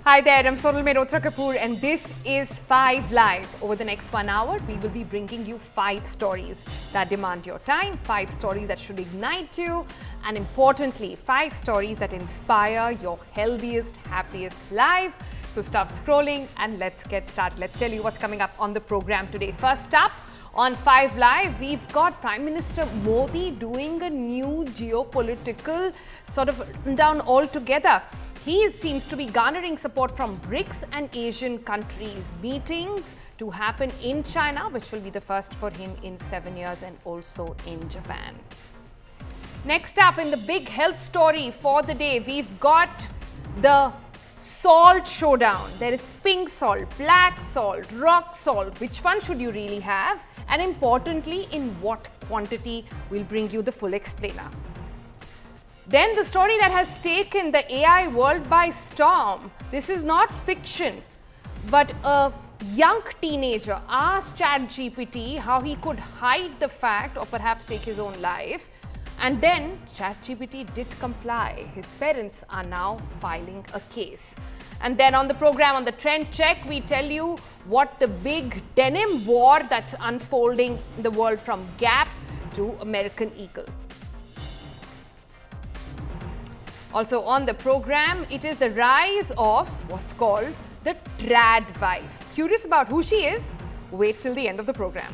Hi there, I'm Sonal Mehrotra Kapoor and this is 5 Live. Over the next 1 hour, we will be bringing you 5 stories that demand your time, 5 stories that should ignite you, and importantly, 5 stories that inspire your healthiest, happiest life. So stop scrolling and let's get started. Let's tell you what's coming up on the program today. First up, on 5 Live, we've got Prime Minister Modi doing a new geopolitical sort of rundown altogether. He seems to be garnering support from BRICS and Asian countries. Meetings to happen in China, which will be the first for him in 7 years, and also in Japan. Next up, in the big health story for the day, we've got the salt showdown. There is pink salt, black salt, rock salt. Which one should you really have? And importantly, in what quantity? We'll bring you the full explainer. Then the story that has taken the AI world by storm. This is not fiction, but a young teenager asked ChatGPT how he could hide the fact or perhaps take his own life. And then ChatGPT did comply. His parents are now filing a case. And then on the program, on the trend check, we tell you what the big denim war that's unfolding in the world, from Gap to American Eagle. Also on the program, it is the rise of what's called the trad wife. Curious about who she is? Wait till the end of the program.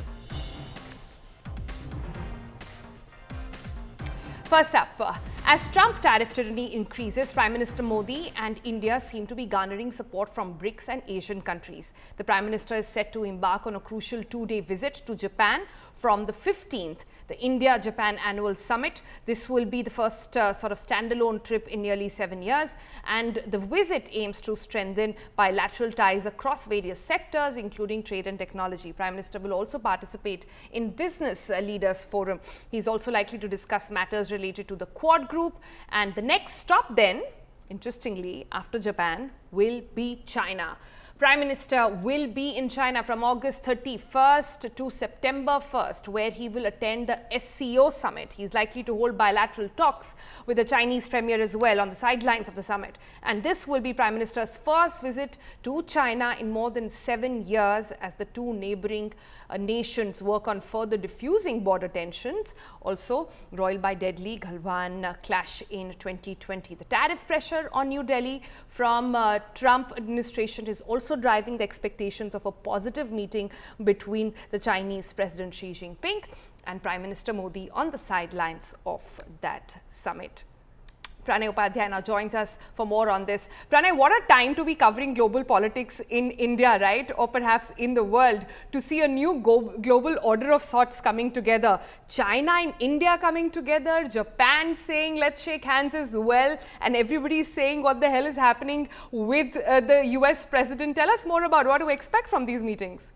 First up, as Trump tariff tyranny increases, Prime Minister Modi and India seem to be garnering support from BRICS and Asian countries. The Prime Minister is set to embark on a crucial 2-day visit to Japan from the 15th, the India-Japan Annual Summit. This will be the first sort of standalone trip in nearly 7 years, and the visit aims to strengthen bilateral ties across various sectors, including trade and technology. Prime Minister will also participate in Business Leaders Forum. He's also likely to discuss matters related to the Quad Group, and the next stop then, interestingly, after Japan, will be China. Prime Minister will be in China from August 31st to September 1st, where he will attend the SCO summit. He's likely to hold bilateral talks with the Chinese premier as well on the sidelines of the summit. And this will be Prime Minister's first visit to China in more than 7 years, as the two neighboring nations work on further diffusing border tensions. Also, roiled by deadly Galwan clash in 2020. The tariff pressure on New Delhi from Trump administration is also driving the expectations of a positive meeting between the Chinese President Xi Jinping and Prime Minister Modi on the sidelines of that summit. Pranay Upadhyay now joins us for more on this. Pranay, what a time to be covering global politics in India, right? Or perhaps in the world, to see a new global order of sorts coming together. China and India coming together, Japan saying let's shake hands as well, and everybody saying what the hell is happening with the US president. Tell us more about what to expect from these meetings.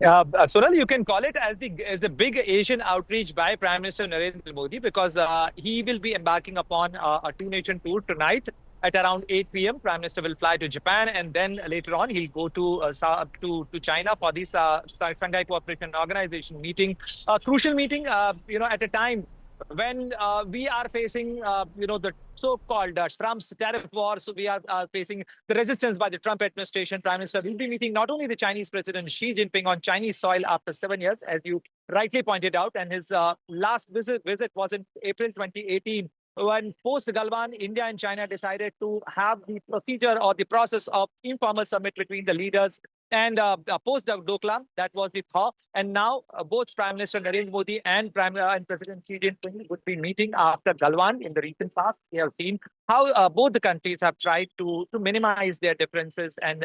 Sonal, you can call it as the big Asian outreach by Prime Minister Narendra Modi, because he will be embarking upon a two-nation tour tonight at around 8 p.m. Prime Minister will fly to Japan, and then later on he'll go to China for this Shanghai Cooperation Organization meeting, a crucial meeting, at a time when we are facing, the so-called Trump's tariff war. So we are facing the resistance by the Trump administration. Prime Minister will be meeting not only the Chinese President Xi Jinping on Chinese soil after 7 years, as you rightly pointed out, and his last visit was in April 2018, when post Galwan, India and China decided to have the procedure or the process of informal summit between the leaders. And post Doklam, that was the thaw. And now both Prime Minister Narendra Modi and President Xi Jinping would be meeting after Galwan in the recent past. We have seen how both the countries have tried to minimize their differences and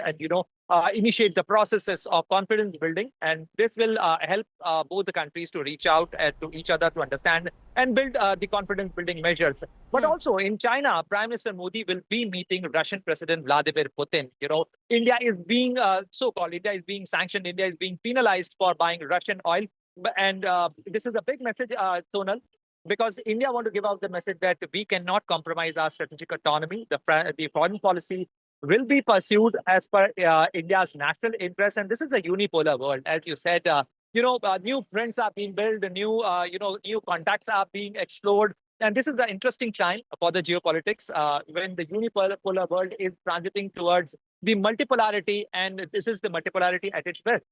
initiate the processes of confidence building. And this will help both the countries to reach out to each other to understand and build the confidence building measures. But also in China, Prime Minister Modi will be meeting Russian President Vladimir Putin. India is being India is being sanctioned. India is being penalized for buying Russian oil. And this is a big message, Sonal, because India want to give out the message that we cannot compromise our strategic autonomy. The foreign policy will be pursued as per India's national interest. And this is a unipolar world. As you said, new friends are being built, new contacts are being explored. And this is an interesting time for the geopolitics when the unipolar world is transiting towards the multipolarity, and this is the multipolarity at its best.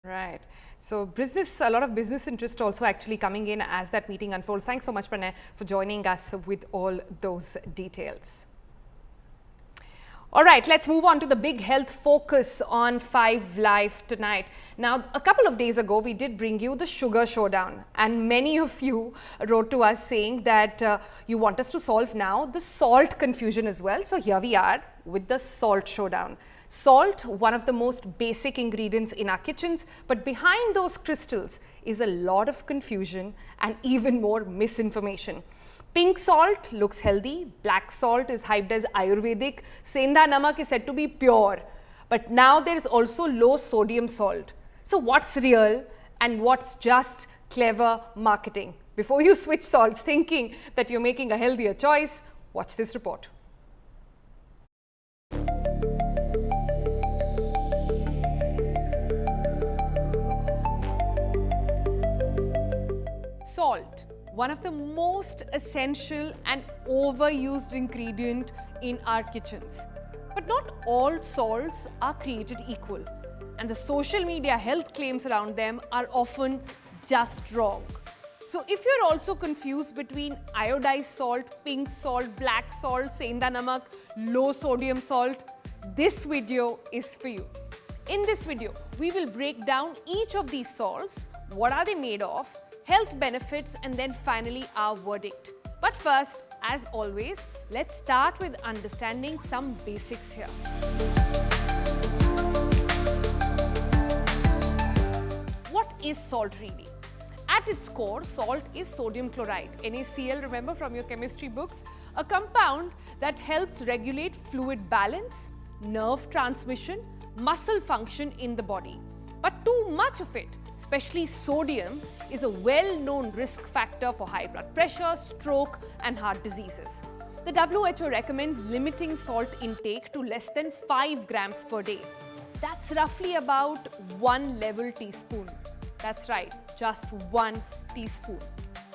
Right. So business, a lot of business interest also actually coming in as that meeting unfolds. Thanks so much, Pranay, for joining us with all those details. All right, let's move on to the big health focus on 5 Live tonight. Now, a couple of days ago, we did bring you the sugar showdown, and many of you wrote to us saying that you want us to solve now the salt confusion as well. So here we are with the salt showdown. Salt, one of the most basic ingredients in our kitchens, but behind those crystals is a lot of confusion and even more misinformation. Pink salt looks healthy, black salt is hyped as Ayurvedic, Sendha Namak is said to be pure, but now there is also low sodium salt. So what's real and what's just clever marketing? Before you switch salts thinking that you're making a healthier choice, watch this report. Salt, one of the most essential and overused ingredient in our kitchens. But not all salts are created equal, and the social media health claims around them are often just wrong. So if you're also confused between iodized salt, pink salt, black salt, Sendha Namak, low sodium salt, this video is for you. In this video, we will break down each of these salts, what are they made of, health benefits, and then finally our verdict. But first, as always, let's start with understanding some basics here. What is salt really? At its core, salt is sodium chloride, NaCl, remember from your chemistry books, a compound that helps regulate fluid balance, nerve transmission, muscle function in the body. But too much of it, especially sodium, is a well-known risk factor for high blood pressure, stroke, and heart diseases. The WHO recommends limiting salt intake to less than 5 grams per day. That's roughly about 1 level teaspoon. That's right, just 1 teaspoon.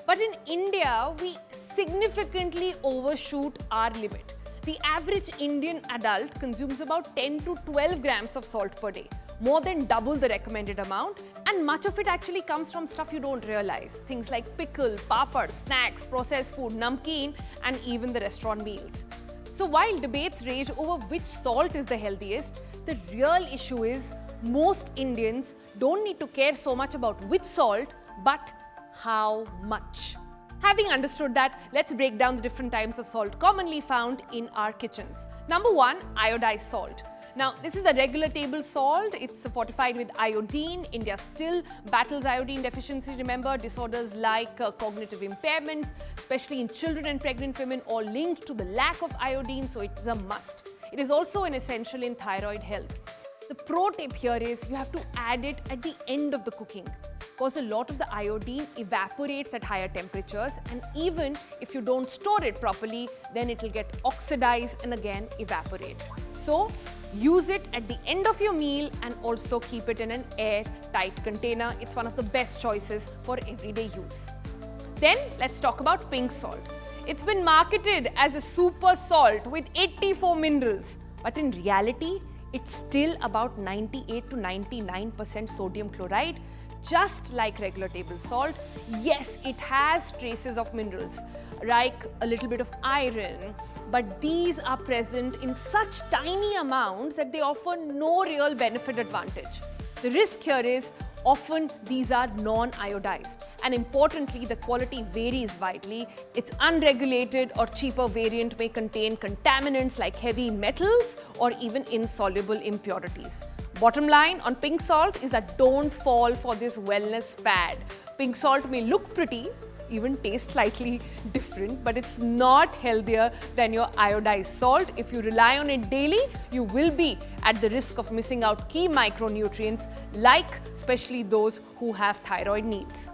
But in India, we significantly overshoot our limit. The average Indian adult consumes about 10 to 12 grams of salt per day, more than double the recommended amount, and much of it actually comes from stuff you don't realize. Things like pickle, papad, snacks, processed food, namkeen, and even the restaurant meals. So while debates rage over which salt is the healthiest, the real issue is most Indians don't need to care so much about which salt, but how much. Having understood that, let's break down the different types of salt commonly found in our kitchens. Number 1, iodized salt. Now, this is the regular table salt. It's fortified with iodine. India still battles iodine deficiency. Remember, disorders like cognitive impairments, especially in children and pregnant women, all linked to the lack of iodine, so it's a must. It is also an essential in thyroid health. The pro tip here is you have to add it at the end of the cooking, because a lot of the iodine evaporates at higher temperatures, and even if you don't store it properly, then it will get oxidized and again evaporate. So use it at the end of your meal and also keep it in an airtight container. It's one of the best choices for everyday use. Then let's talk about pink salt. It's been marketed as a super salt with 84 minerals, but in reality, it's still about 98 to 99% sodium chloride, just like regular table salt. Yes, it has traces of minerals, like a little bit of iron, but these are present in such tiny amounts that they offer no real benefit advantage. The risk here is often these are non-iodized, and importantly, the quality varies widely. Its unregulated or cheaper variant may contain contaminants like heavy metals or even insoluble impurities. Bottom line on pink salt is that don't fall for this wellness fad. Pink salt may look pretty, even taste slightly different, but it's not healthier than your iodized salt. If you rely on it daily, you will be at the risk of missing out key micronutrients, like especially those who have thyroid needs.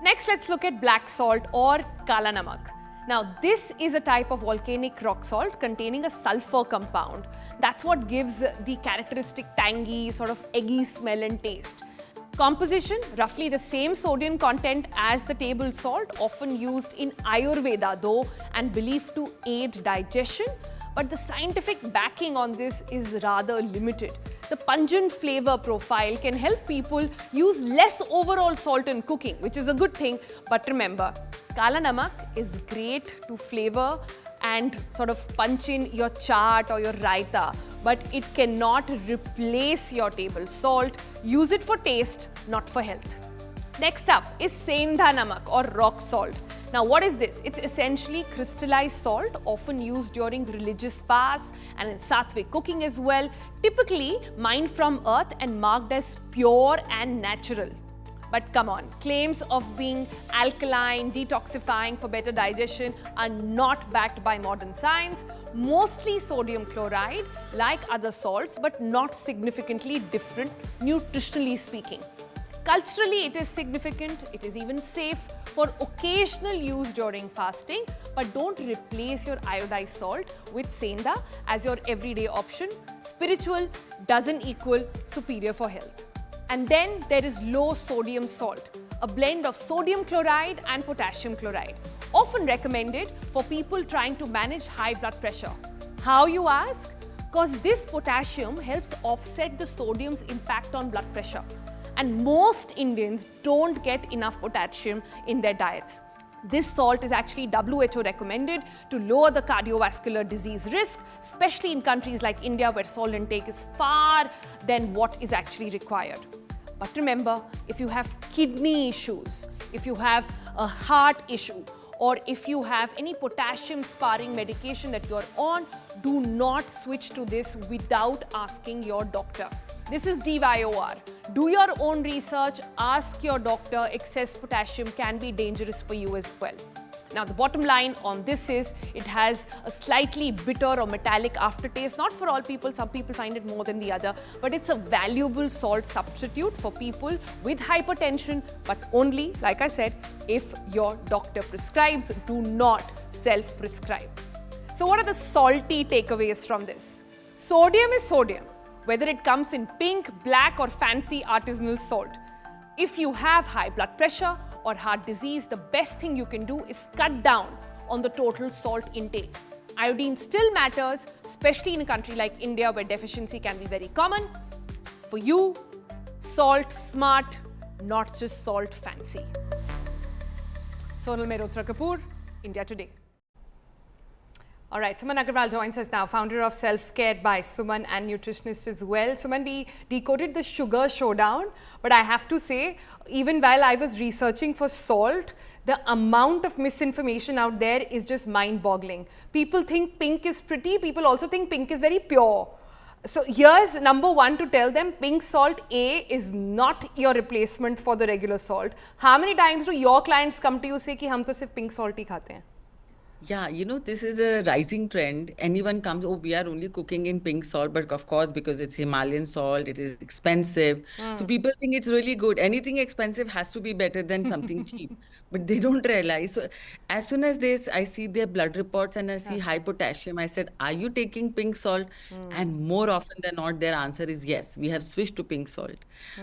Next, let's look at black salt or Kala Namak. Now, this is a type of volcanic rock salt containing a sulfur compound. That's what gives the characteristic tangy, sort of eggy smell and taste. Composition, roughly the same sodium content as the table salt, often used in Ayurveda though, and believed to aid digestion. But the scientific backing on this is rather limited. The pungent flavor profile can help people use less overall salt in cooking, which is a good thing. But remember, Kala Namak is great to flavor and sort of punch in your chaat or your raita, but it cannot replace your table salt. Use it for taste, not for health. Next up is Sendha Namak or rock salt. Now, what is this? It's essentially crystallized salt, often used during religious fasts and in sattvic cooking as well, typically mined from earth and marked as pure and natural. But come on, claims of being alkaline, detoxifying for better digestion are not backed by modern science. Mostly sodium chloride, like other salts, but not significantly different, nutritionally speaking. Culturally, it is significant, it is even safe for occasional use during fasting, but don't replace your iodized salt with Sendha as your everyday option. Spiritual doesn't equal superior for health. And then there is low sodium salt, a blend of sodium chloride and potassium chloride, often recommended for people trying to manage high blood pressure. How, you ask? Because this potassium helps offset the sodium's impact on blood pressure. And most Indians don't get enough potassium in their diets. This salt is actually WHO recommended to lower the cardiovascular disease risk, especially in countries like India where salt intake is far than what is actually required. But remember, if you have kidney issues, if you have a heart issue, or if you have any potassium sparing medication that you're on, do not switch to this without asking your doctor. This is DYOR. Do your own research, ask your doctor. Excess potassium can be dangerous for you as well. Now, the bottom line on this is it has a slightly bitter or metallic aftertaste. Not for all people, some people find it more than the other, but it's a valuable salt substitute for people with hypertension, but only, like I said, if your doctor prescribes. Do not self-prescribe. So what are the salty takeaways from this? Sodium is sodium, whether it comes in pink, black or fancy artisanal salt. If you have high blood pressure or heart disease, the best thing you can do is cut down on the total salt intake. Iodine still matters, especially in a country like India where deficiency can be very common. For you, salt smart, not just salt fancy. Sonal Mehrotra Kapoor, India Today. All right, Suman Agarwal joins us now, founder of Self-Care by Suman and nutritionist as well. Suman, we decoded the sugar showdown, but I have to say, even while I was researching for salt, the amount of misinformation out there is just mind-boggling. People think pink is pretty, people also think pink is very pure. So here's number one to tell them, pink salt A is not your replacement for the regular salt. How many times do your clients come to you say कि हम तो सिर्फ pink salt ही खाते हैं? Yeah, this is a rising trend. Anyone comes, oh, we are only cooking in pink salt, but of course, because it's Himalayan salt, it is expensive. So people think it's really good. Anything expensive has to be better than something cheap, but they don't realize. So as soon as I see their blood reports and I see high potassium, I said, are you taking pink salt? And more often than not, their answer is yes, we have switched to pink salt.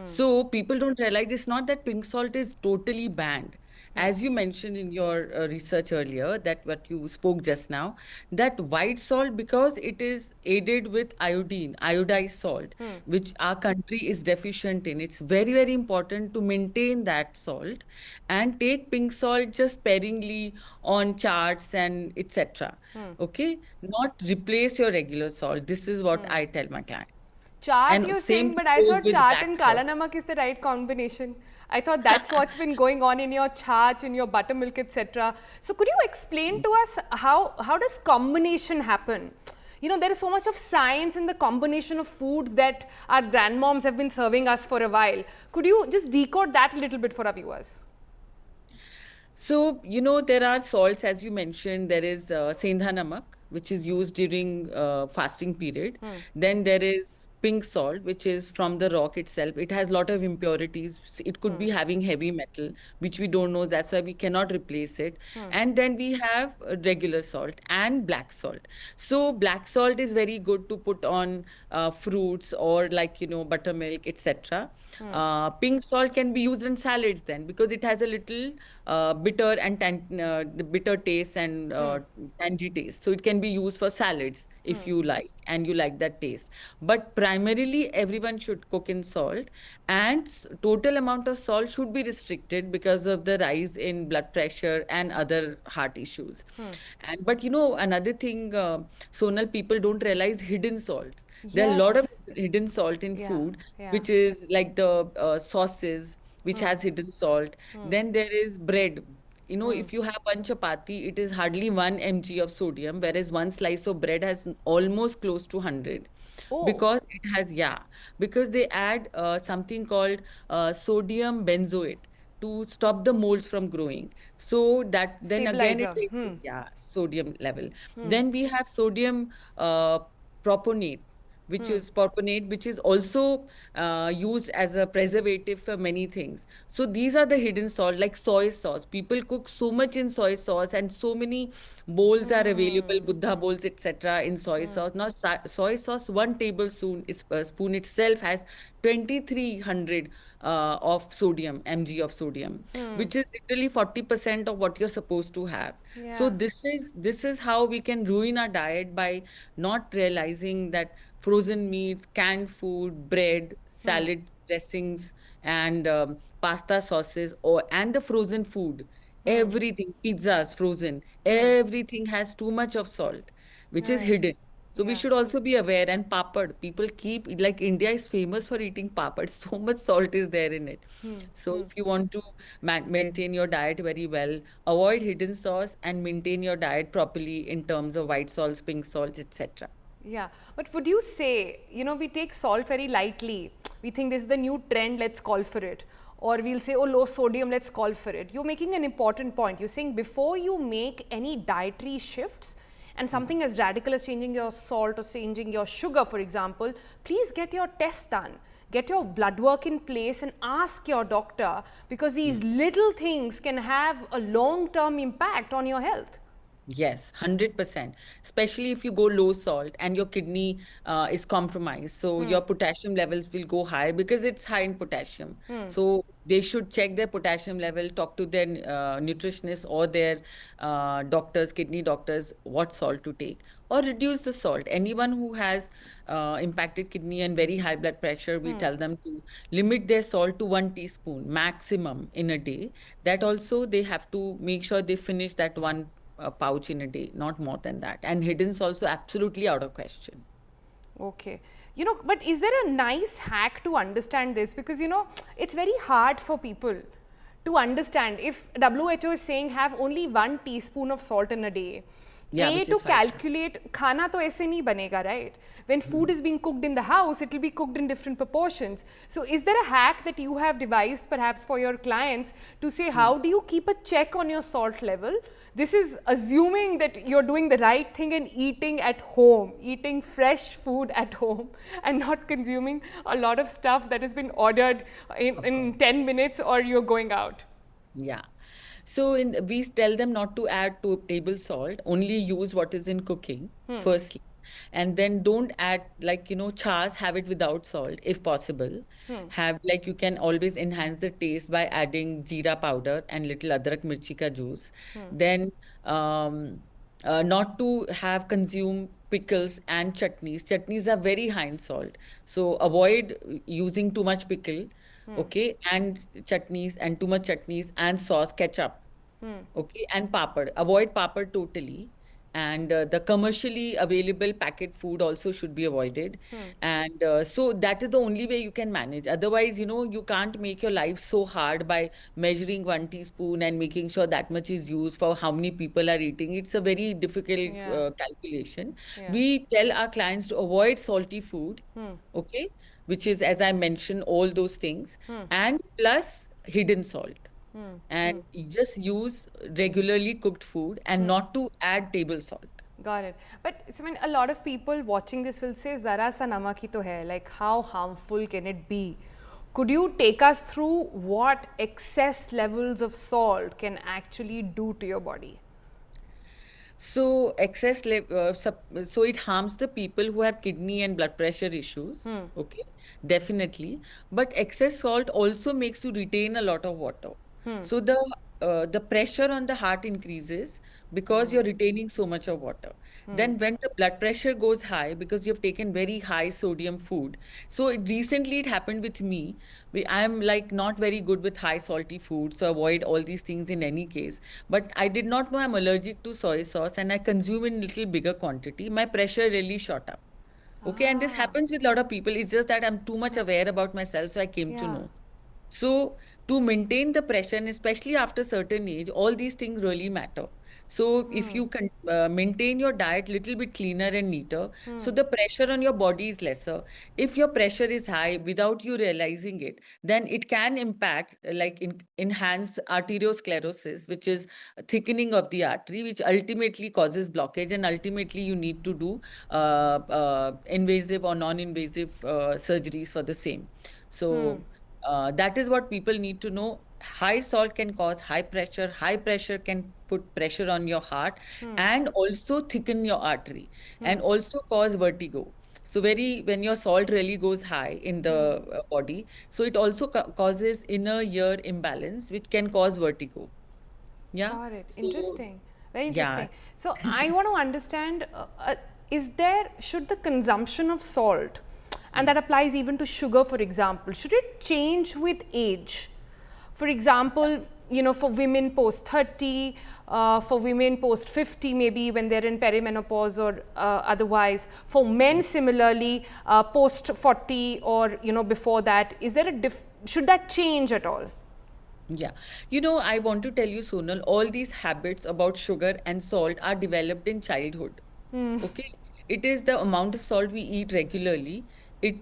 So people don't realize it's not that pink salt is totally banned. As you mentioned in your research earlier, that what you spoke just now, that white salt, because it is aided with iodine, iodized salt, which our country is deficient in. It's very, very important to maintain that salt and take pink salt just sparingly on charts and etc. Okay, not replace your regular salt. This is what I tell my client. Chaat, And you're same saying, but thing I goes thought with chaat black and salt. Kala Namak is the right combination. I thought that's what's been going on in your chaat, in your buttermilk, etc. So could you explain to us how does combination happen? You know, there is so much of science in the combination of foods that our grandmoms have been serving us for a while. Could you just decode that a little bit for our viewers? So, there are salts, as you mentioned. There is Sendha Namak, which is used during fasting period. Then there is pink salt, which is from the rock itself. It has a lot of impurities. It could be having heavy metal, which we don't know. That's why we cannot replace it. And then we have regular salt and black salt. So black salt is very good to put on fruits or like, buttermilk, etc. Pink salt can be used in salads then because it has a little bitter and the bitter taste and tangy taste. So it can be used for salads if you like and you like that taste. But primarily everyone should cook in salt, and total amount of salt should be restricted because of the rise in blood pressure and other heart issues. And but another thing, Sonal, people don't realize hidden salt. There are a lot of Yes. hidden salt in Yeah. food, Yeah. which is like the sauces, which has hidden salt. Then there is bread. If you have one chapati, it is hardly 1 mg of sodium, whereas one slice of bread has almost close to 100. Oh, Because it has, yeah, because they add something called sodium benzoate to stop the molds from growing. So that then again it stabilizer. raises, yeah, sodium level. Then we have sodium proponate, which is also used as a preservative for many things. So these are the hidden salt, like soy sauce. People cook so much in soy sauce, and so many bowls are available, Buddha bowls, etc., in soy sauce. Now, soy sauce, 1 tablespoon spoon itself has 2300 of sodium, mg of sodium, which is literally 40% of what you're supposed to have. So Yeah. this is how we can ruin our diet by not realizing that frozen meats, canned food, bread, salad dressings, and pasta sauces, and the frozen food, everything, pizzas, frozen, everything has too much of salt, which is Right. hidden. So we Yeah. should also be aware. And papad, people keep, like, India is famous for eating papad. So much salt is there in it. So if you want to maintain your diet very well, avoid hidden sauce and maintain your diet properly in terms of white salts, pink salts, etc. Yeah, but would you say, we take salt very lightly. We think this is the new trend, let's call for it. Or we'll say, oh, low sodium, let's call for it. You're making an important point. You're saying before you make any dietary shifts and something as radical as changing your salt or changing your sugar, for example, please get your tests done. Get your blood work in place and ask your doctor, because these little things can have a long-term impact on your health. Yes, 100%. Especially if you go low salt and your kidney is compromised. So your potassium levels will go high because it's high in potassium. So they should check their potassium level, talk to their nutritionist or their doctors, kidney doctors, what salt to take, or reduce the salt. Anyone who has impacted kidney and very high blood pressure, we tell them to limit their salt to 1 teaspoon maximum in a day. That also they have to make sure they finish that one pouch in a day, not more than that. And hidden is also absolutely out of question. Okay. But is there a nice hack to understand this? Because, it's very hard for people to understand. If WHO is saying have only 1 teaspoon of salt in a day, Yeah, A, which to is fine. calculate, khana to aise nahi banega, right? When food is being cooked in the house, it will be cooked in different proportions. So is there a hack that you have devised perhaps for your clients to say, how do you keep a check on your salt level? This is assuming that you're doing the right thing and eating at home, eating fresh food at home, and not consuming a lot of stuff that has been ordered in 10 minutes or you're going out. Yeah. So we tell them not to add table salt, only use what is in cooking, firstly. And then don't add, like, chas, have it without salt if possible. Have, like, you can always enhance the taste by adding jeera powder and little adrak mirchi ka juice. Then not to have consume pickles and chutneys. Chutneys are very high in salt. So avoid using too much pickle, okay, and chutneys and too much chutneys and sauce, ketchup, okay, and papad. Avoid papad totally. And the commercially available packet food also should be avoided. And so that is the only way you can manage. Otherwise, you can't make your life so hard by measuring 1 teaspoon and making sure that much is used for how many people are eating. It's a very difficult Yeah. calculation. Yeah. We tell our clients to avoid salty food, okay, which is, as I mentioned, all those things, and plus hidden salt. And you just use regularly cooked food and not to add table salt. Got it. But so, I mean, a lot of people watching this will say, "Zara sa namak hi to hai." Like, how harmful can it be? Could you take us through what excess levels of salt can actually do to your body? So so it harms the people who have kidney and blood pressure issues. Okay, definitely. But excess salt also makes you retain a lot of water. So the pressure on the heart increases because you're retaining so much of water. Then when the blood pressure goes high because you've taken very high sodium food. So recently it happened with me. I am like not very good with high salty food, so avoid all these things in any case. But I did not know I'm allergic to soy sauce and I consume in little bigger quantity. My pressure really shot up. Okay, and this happens with a lot of people. It's just that I'm too much aware about myself, so I came to Yeah. know. So to maintain the pressure, and especially after certain age, all these things really matter. So if you can maintain your diet little bit cleaner and neater, so the pressure on your body is lesser. If your pressure is high without you realizing it, then it can impact enhance arteriosclerosis, which is a thickening of the artery, which ultimately causes blockage, and ultimately you need to do invasive or non-invasive surgeries for the same. So that is what people need to know. High salt can cause high pressure. High pressure can put pressure on your heart and also thicken your artery and also cause vertigo. So when your salt really goes high in the body, so it also causes inner ear imbalance, which can cause vertigo. Yeah. Got it. So Interesting. Very yeah. interesting. So I want to understand, should the consumption of salt, and that applies even to sugar, for example, should it change with age? For example, for women post 30, for women post 50, maybe when they're in perimenopause or otherwise. For men, similarly, post 40 or before that, is there should that change at all? Yeah. I want to tell you, Sonal, all these habits about sugar and salt are developed in childhood. Okay. It is the amount of salt we eat regularly. It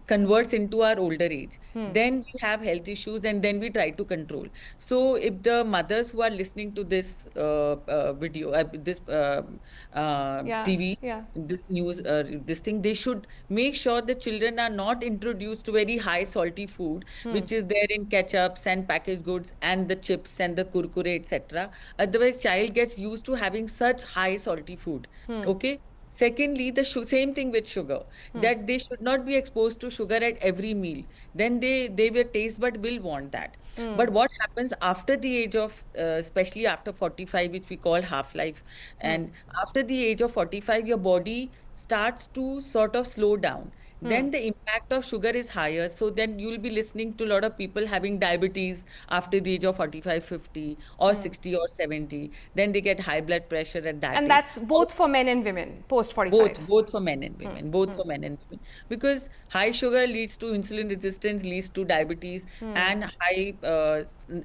converts into our older age. Then we have health issues and then we try to control. So if the mothers who are listening to this video, this Yeah, TV, yeah. this news, this thing, they should make sure the children are not introduced to very high salty food, which is there in ketchups and packaged goods and the chips and the kurkure, etc. Otherwise, child gets used to having such high salty food. Okay. Secondly, the same thing with sugar, that they should not be exposed to sugar at every meal. Then they will taste bud will want that. But what happens after the age of, especially after 45, which we call half life, and after the age of 45, your body starts to sort of slow down. Then the impact of sugar is higher. So then you'll be listening to a lot of people having diabetes after the age of 45, 50, or 60 or 70. Then they get high blood pressure at that And age. that's both for men and women post Both, 45. both for men and women, both for men and women. Because high sugar leads to insulin resistance, leads to diabetes, and high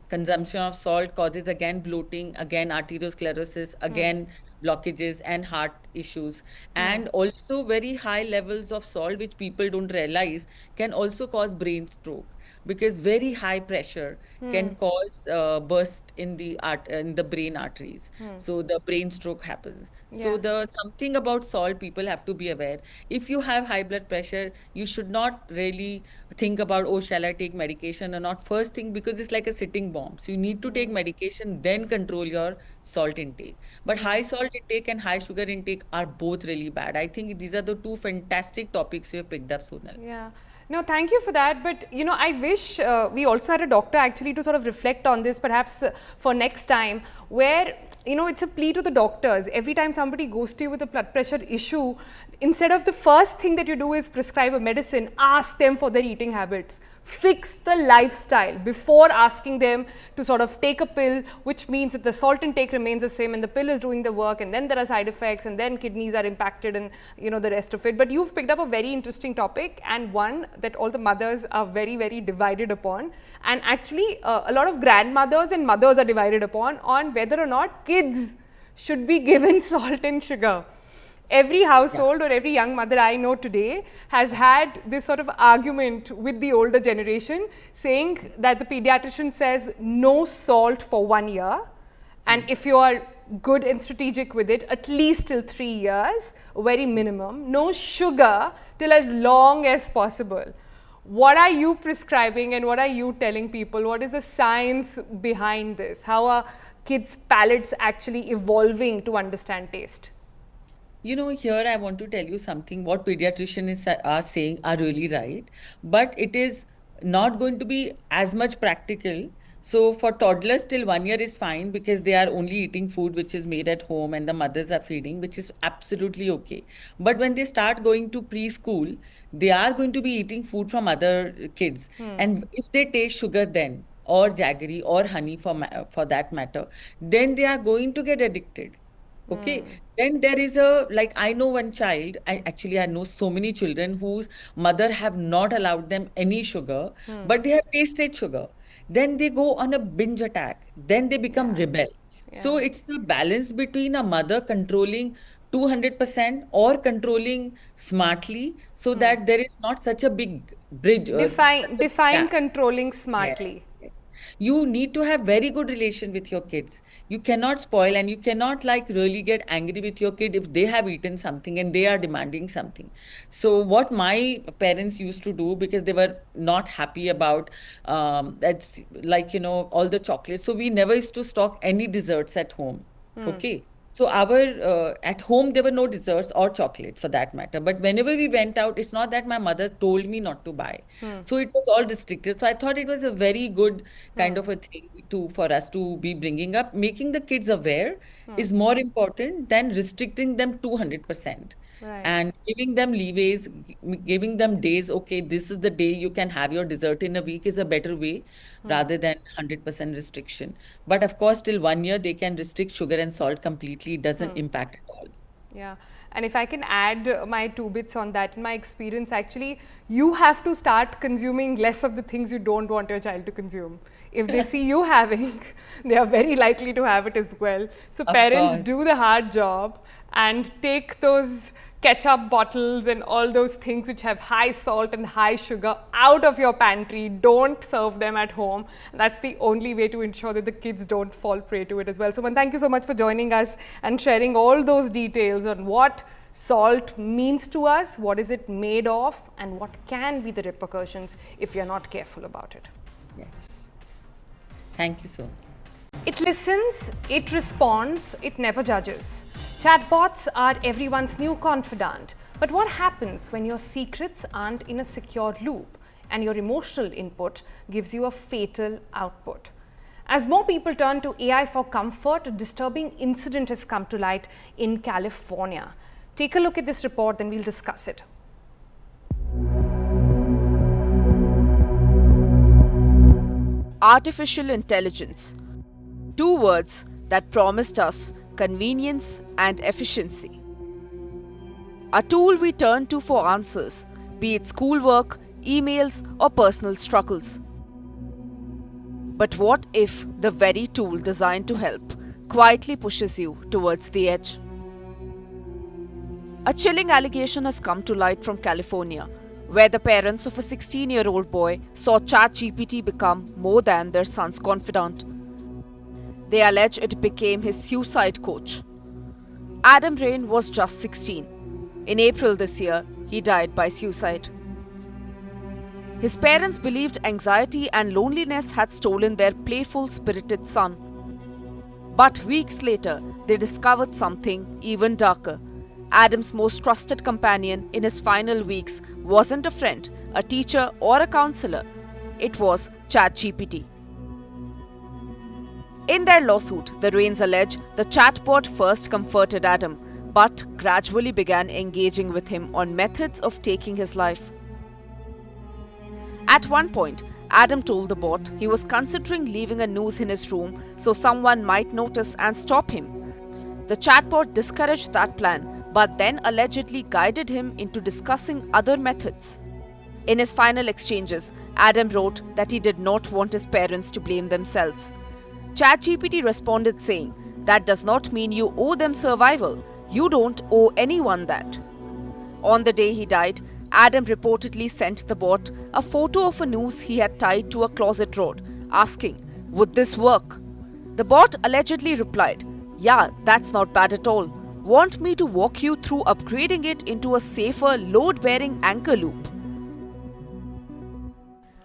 consumption of salt causes again bloating, again arteriosclerosis, again blockages and heart issues. And also very high levels of salt, which people don't realize, can also cause brain stroke because very high pressure can cause burst in the brain arteries. So the brain stroke happens. So Yeah. the something about salt people have to be aware. If you have high blood pressure, you should not really think about, oh, shall I take medication or not? First thing, because it's like a sitting bomb. So you need to take medication, then control your salt intake. But high salt intake and high sugar intake are both really bad. I think these are the two fantastic topics you have picked up, Sonal. Yeah. No, thank you for that. But, I wish we also had a doctor actually to sort of reflect on this, perhaps for next time, where, it's a plea to the doctors. Every time somebody goes to you with a blood pressure issue, instead of the first thing that you do is prescribe a medicine, ask them for their eating habits. Fix the lifestyle before asking them to sort of take a pill, which means that the salt intake remains the same and the pill is doing the work, and then there are side effects, and then kidneys are impacted, and the rest of it. But you've picked up a very interesting topic, and one that all the mothers are very, very divided upon, and actually a lot of grandmothers and mothers are divided upon on whether or not kids should be given salt and sugar. Every household or every young mother I know today has had this sort of argument with the older generation, saying that the pediatrician says no salt for 1 year, and if you are good and strategic with it, at least till 3 years, very minimum. No sugar till as long as possible. What are you prescribing and what are you telling people? What is the science behind this? How are kids' palates actually evolving to understand taste? You know, here I want to tell you something. What pediatricians are saying are really right, but it is not going to be as much practical. So for toddlers till 1 year is fine because they are only eating food which is made at home and the mothers are feeding, which is absolutely okay. But when they start going to preschool, they are going to be eating food from other kids. And if they taste sugar then, or jaggery or honey for that matter, then they are going to get addicted. Okay, then there is like I know one child, I know so many children whose mother have not allowed them any sugar, but they have tasted sugar. Then they go on a binge attack, then they become rebel. So it's a balance between a mother controlling 200% or controlling smartly so that there is not such a big bridge. Define gap. controlling Yes, smartly. yes. You need to have very good relation with your kids. You cannot spoil and you cannot like really get angry with your kid if they have eaten something and they are demanding something. So what my parents used to do, because they were not happy about that's like, you know, all the chocolates. So we never used to stock any desserts at home. Okay. So our at home there were no desserts or chocolates for that matter. But whenever we went out, it's not that my mother told me not to buy. So it was all restricted. So I thought it was a very good kind of a thing to for us to be bringing up. Making the kids aware is more important than restricting them 200%. Right. And giving them leeways, giving them days, okay, this is the day you can have your dessert in a week is a better way rather than 100% restriction. But of course, till 1 year, they can restrict sugar and salt completely. It doesn't impact at all. Yeah. And if I can add my 2 bits on that, in my experience, actually, you have to start consuming less of the things you don't want your child to consume. If they see you having, they are very likely to have it as well. So Of parents course. do the hard job and take those ketchup bottles and all those things which have high salt and high sugar out of your pantry. Don't serve them at home. That's the only way to ensure that the kids don't fall prey to it as well. So, thank you so much for joining us and sharing all those details on what salt means to us, what is it made of, and what can be the repercussions if you're not careful about it. Yes. Thank you so much. It listens, it responds, it never judges. Chatbots are everyone's new confidant. But what happens when your secrets aren't in a secure loop and your emotional input gives you a fatal output? As more people turn to AI for comfort, a disturbing incident has come to light in California. Take a look at this report, then we'll discuss it. Artificial intelligence. Two words that promised us convenience and efficiency. A tool we turn to for answers, be it schoolwork, emails, or personal struggles. But what if the very tool designed to help quietly pushes you towards the edge? A chilling allegation has come to light from California, where the parents of a 16-year-old boy saw ChatGPT become more than their son's confidant. They allege it became his suicide coach. Adam Rain was just 16. In April this year, he died by suicide. His parents believed anxiety and loneliness had stolen their playful, spirited son. But weeks later, they discovered something even darker. Adam's most trusted companion in his final weeks wasn't a friend, a teacher, or a counselor. It was ChatGPT. In their lawsuit, the Rains allege the chatbot first comforted Adam, but gradually began engaging with him on methods of taking his life. At one point, Adam told the bot he was considering leaving a noose in his room so someone might notice and stop him. The chatbot discouraged that plan, but then allegedly guided him into discussing other methods. In his final exchanges, Adam wrote that he did not want his parents to blame themselves. ChatGPT responded saying, "That does not mean you owe them survival. You don't owe anyone that." On the day he died, Adam reportedly sent the bot a photo of a noose he had tied to a closet rod, asking, "Would this work?" The bot allegedly replied, Yeah, that's not bad at all. Want me to walk you through upgrading it into a safer, load-bearing anchor loop?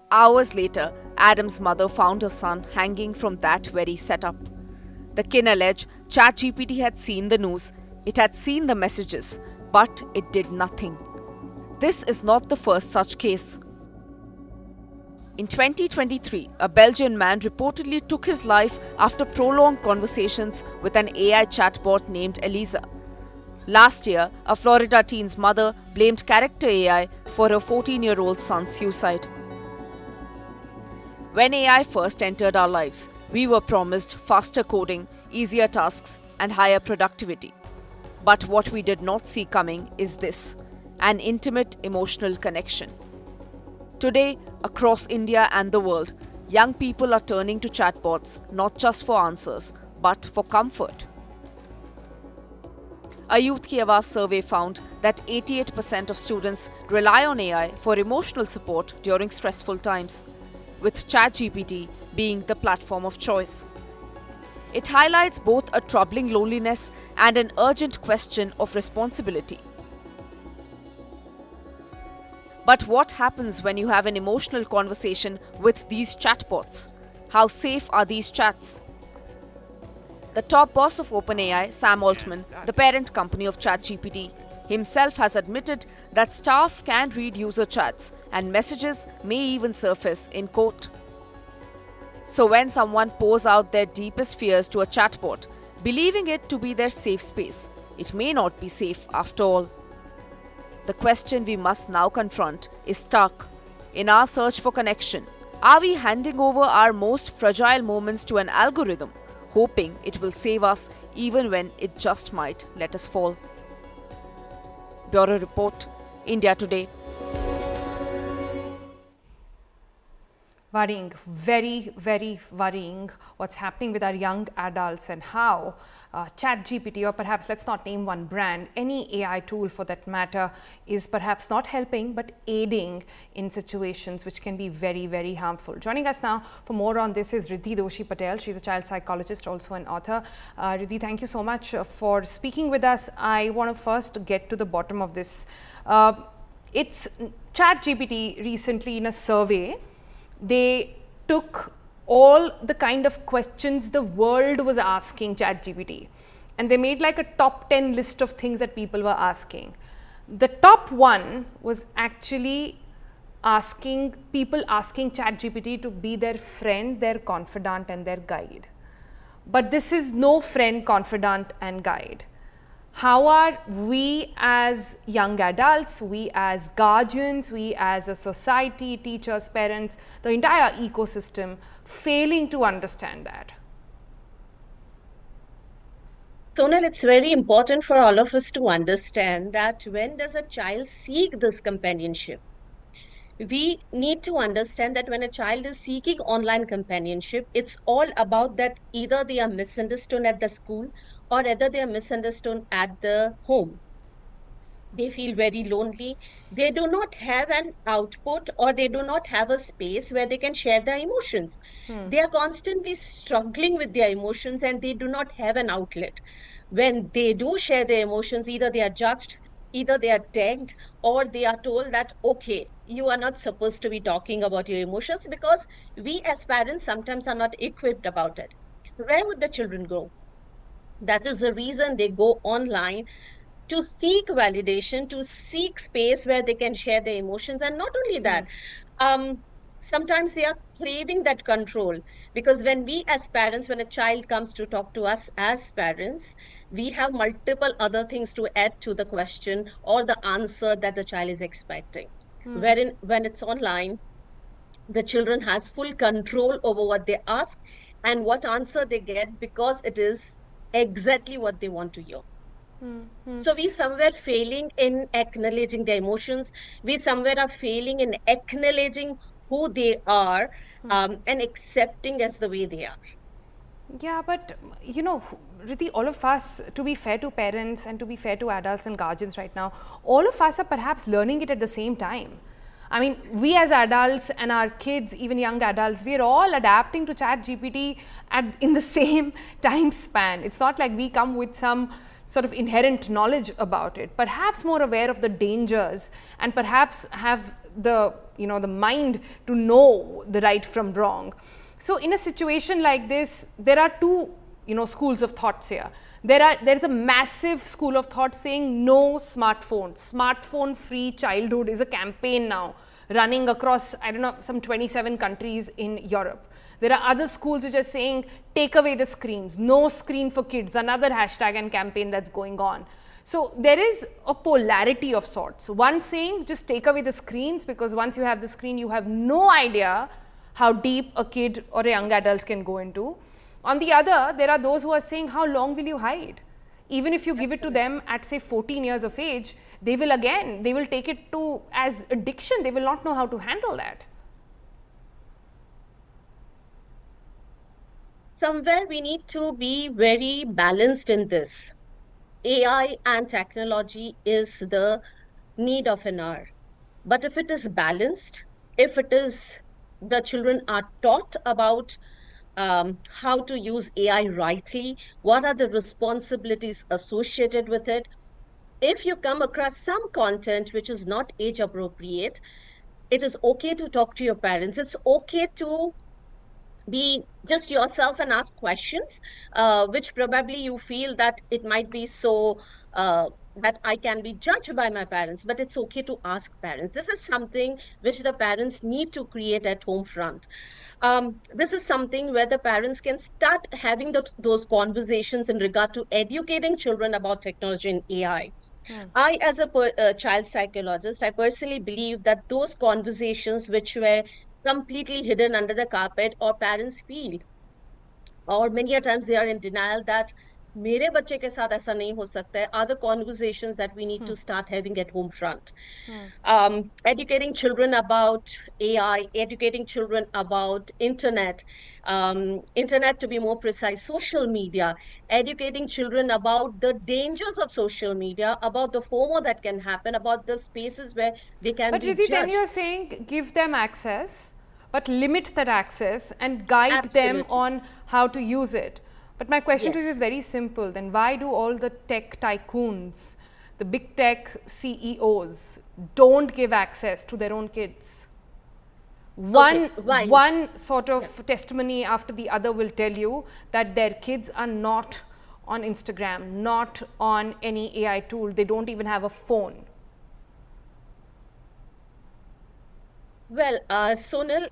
Hours later, Adam's mother found her son hanging from that very setup. The kin allege ChatGPT had seen the news, it had seen the messages, but it did nothing. This is not the first such case. In 2023, a Belgian man reportedly took his life after prolonged conversations with an AI chatbot named Eliza. Last year, a Florida teen's mother blamed character AI for her 14-year-old son's suicide. When AI first entered our lives, we were promised faster coding, easier tasks, and higher productivity. But what we did not see coming is this: an intimate emotional connection. Today, across India and the world, young people are turning to chatbots not just for answers, but for comfort. A Youth Ki Awaaz survey found that 88% of students rely on AI for emotional support during stressful times, with ChatGPT being the platform of choice. It highlights both a troubling loneliness and an urgent question of responsibility. But what happens when you have an emotional conversation with these chatbots? How safe are these chats? The top boss of OpenAI, Sam Altman, the parent company of ChatGPT, himself has admitted that staff can read user chats and messages may even surface in court. So when someone pours out their deepest fears to a chatbot, believing it to be their safe space, it may not be safe after all. The question we must now confront is stark. In our search for connection, are we handing over our most fragile moments to an algorithm, hoping it will save us even when it just might let us fall? Bureau Report, India Today. Worrying, very, very worrying what's happening with our young adults and how ChatGPT, or perhaps let's not name one brand, any AI tool for that matter, is perhaps not helping but aiding in situations which can be very, very harmful. Joining us now for more on this is Riddhi Doshi Patel. She's a child psychologist, also an author. Riddhi, thank you so much for speaking with us. I want to first get to the bottom of this. It's ChatGPT recently in a survey, they took all the kind of questions the world was asking ChatGPT and they made like a top 10 list of things that people were asking. The top one was actually people asking ChatGPT to be their friend, their confidant and their guide. But this is no friend, confidant and guide. How are we as young adults, we as guardians, we as a society, teachers, parents, the entire ecosystem failing to understand that? Sonal, it's very important for all of us to understand that when does a child seek this companionship? We need to understand that when a child is seeking online companionship, it's all about that either they are misunderstood at the school or either they are misunderstood at the home. They feel very lonely. They do not have an output or they do not have a space where they can share their emotions. They are constantly struggling with their emotions and they do not have an outlet. When they do share their emotions, either they are judged, either they are tagged, or they are told that, okay, you are not supposed to be talking about your emotions, because we as parents sometimes are not equipped about it. Where would the children go? That is the reason they go online, to seek validation, to seek space where they can share their emotions. And not only that, sometimes they are craving that control, because when we as parents, when a child comes to talk to us as parents, we have multiple other things to add to the question or the answer that the child is expecting. Wherein when it's online, the children has full control over what they ask and what answer they get, because it is exactly what they want to hear. So we somewhere failing in acknowledging their emotions. We somewhere are failing in acknowledging who they are and accepting as the way they are. Yeah, but you know, Riddhi, all of us, to be fair to parents and to be fair to adults and guardians right now, all of us are perhaps learning it at the same time. I mean, we as adults and our kids, even young adults, we are all adapting to ChatGPT in the same time span. It's not like we come with some sort of inherent knowledge about it, perhaps more aware of the dangers, and perhaps have the the mind to know the right from wrong. So in a situation like this, there are two schools of thoughts here. There's a massive school of thought saying no smartphones. Smartphone free childhood is a campaign now running across, I don't know, some 27 countries in Europe. There are other schools which are saying take away the screens, no screen for kids, another hashtag and campaign that's going on. So there is a polarity of sorts. One saying just take away the screens, because once you have the screen, you have no idea how deep a kid or a young adult can go into. On the other, there are those who are saying, how long will you hide? Even if you give it to them at say 14 years of age, they will take it to as addiction. They will not know how to handle that. Somewhere we need to be very balanced in this. AI and technology is the need of an hour. But if it is balanced, if it is the children are taught about how to use AI rightly, what are the responsibilities associated with it. If you come across some content which is not age appropriate, it is okay to talk to your parents. It's okay to be just yourself and ask questions, which probably you feel that it might be so that I can be judged by my parents, but it's okay to ask parents. This is something which the parents need to create at home front. This is something where the parents can start having those conversations in regard to educating children about technology and AI. I, as a child psychologist, I personally believe that those conversations which were completely hidden under the carpet, or parents feel, or many a times they are in denial that मेरे बच्चे के साथ ऐसा नहीं हो सकता है, are the conversations that we need to start having at home front. Educating children about AI, educating children about internet to be more precise, social media, educating children about the dangers of social media, about the FOMO that can happen, about the spaces where they can be Riddhi, then judged. you're saying give them access, but limit that access and guide them Absolutely. on how to use it. But my question to you Yes. is very simple. Then why do all the tech tycoons, the big tech CEOs, don't give access to their own kids? Why? One sort of testimony after the other will tell you that their kids are not on Instagram, not on any AI tool. They don't even have a phone. Well, Sonal,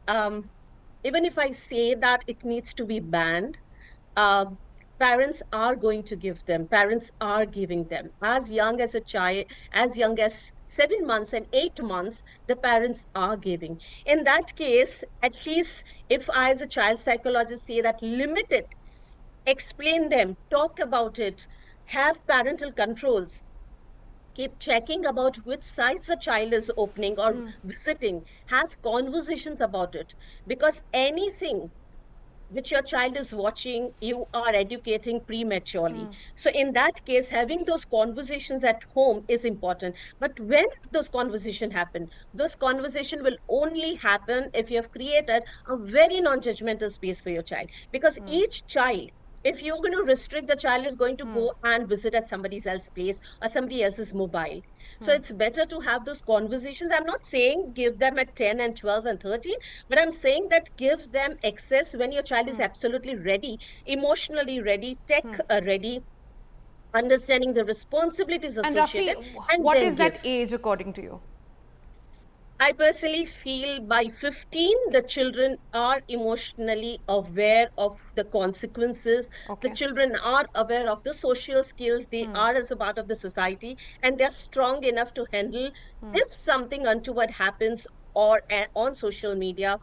even if I say that it needs to be banned, parents are going to give them. Parents are giving them. As young as a child, as young as 7 months and 8 months, the parents are giving. In that case, at least if I, as a child psychologist, say that limit it, explain them, talk about it, have parental controls. Keep checking about which sites a child is opening or visiting. Have conversations about it, because anything which your child is watching, you are educating prematurely. So in that case, having those conversations at home is important. But when those conversations happen, those conversations will only happen if you have created a very non-judgmental space for your child. Because each child, if you're going to restrict, the child is going to go and visit at somebody else's place or somebody else's mobile. So it's better to have those conversations. I'm not saying give them at 10 and 12 and 13, but I'm saying that give them access when your child is absolutely ready, emotionally ready, tech ready, understanding the responsibilities And associated. Rafi, And what then is that give. age according to you? I personally feel by 15, the children are emotionally aware of the consequences. Okay. The children are aware of the social skills. They are as a part of the society, and they're strong enough to handle if something untoward happens or on social media.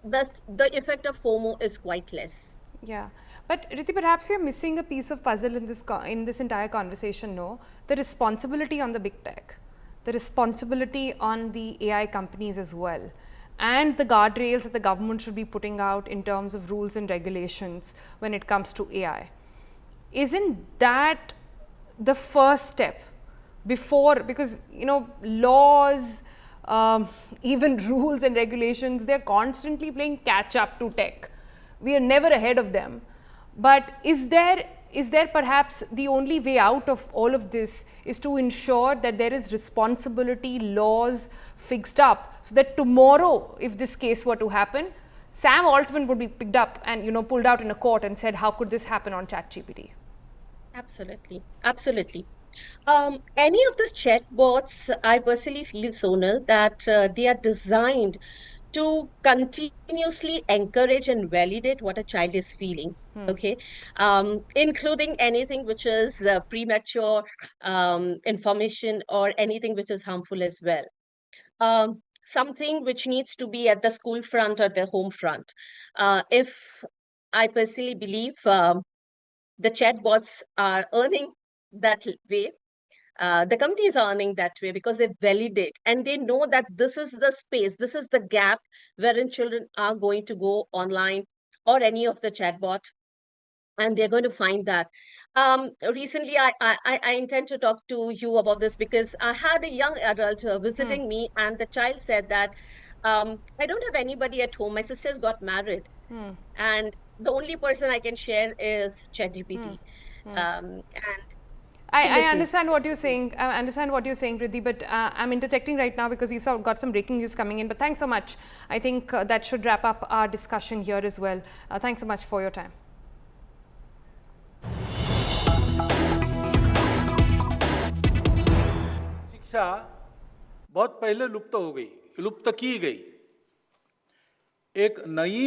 The effect of FOMO is quite less. Yeah, but Riddhi, perhaps we are missing a piece of puzzle in this entire conversation. No, the responsibility on the big tech, the responsibility on the AI companies as well, and the guardrails that the government should be putting out in terms of rules and regulations when it comes to AI. Isn't that the first step before? Because laws, even rules and regulations, they're constantly playing catch up to tech. We are never ahead of them. But is there perhaps the only way out of all of this is to ensure that there is responsibility, laws fixed up, so that tomorrow, if this case were to happen, Sam Altman would be picked up and, you know, pulled out in a court and said, how could this happen on ChatGPT? Absolutely, absolutely. Any of these chatbots, I personally feel, Sonal, that they are designed to continuously encourage and validate what a child is feeling, okay? Including anything which is premature information or anything which is harmful as well. Something which needs to be at the school front or the home front. If I personally believe the chatbots are earning that way, the companies are earning that way because they validate and they know that this is the space, this is the gap wherein children are going to go online or any of the chatbot, and they're going to find that. Recently, I intend to talk to you about this because I had a young adult visiting me, and the child said that I don't have anybody at home. My sister's got married, and the only person I can share is ChatGPT. And I understand what you're saying. I understand what you're saying, Riddhi, but I'm interjecting right now because you've got some breaking news coming in. But thanks so much. I think that should wrap up our discussion here as well. Thanks so much for your time. शिक्षा बहुत पहले लुप्त की गई। एक नई